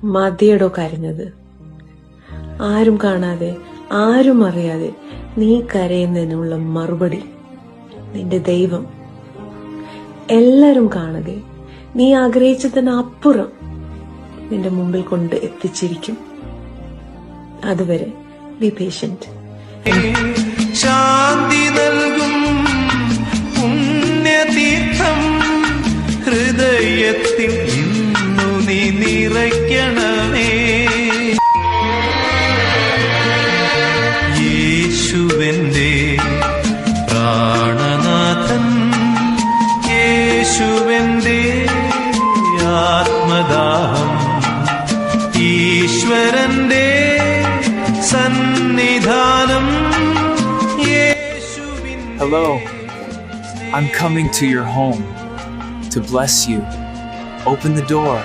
മതിയടോ കരഞ്ഞത്. ആരും കാണാതെ ആരും അറിയാതെ നീ കരയുന്നതിനുള്ള മറുപടി നിന്റെ ദൈവം എല്ലാരും കാണാതെ നീ ആഗ്രഹിച്ചതിന് അപ്പുറം നിന്റെ മുമ്പിൽ കൊണ്ട് എത്തിച്ചിരിക്കും. അതുവരെ ബി പേഷ്യന്റ്. ശാന്തി നൽകും പുണ്യതീർത്ഥം ഹൃദയത്തിൽ ഇന്നു നീ നിറയ്ക്കണമേ. യേശുവെന്റെ പ്രാണനാഥൻ, യേശുവെന്റെ ആത്മദാഹം, ഈശ്വരന്റെ Sannidhanam. Hello, I'm coming to your home to bless you. Open the door.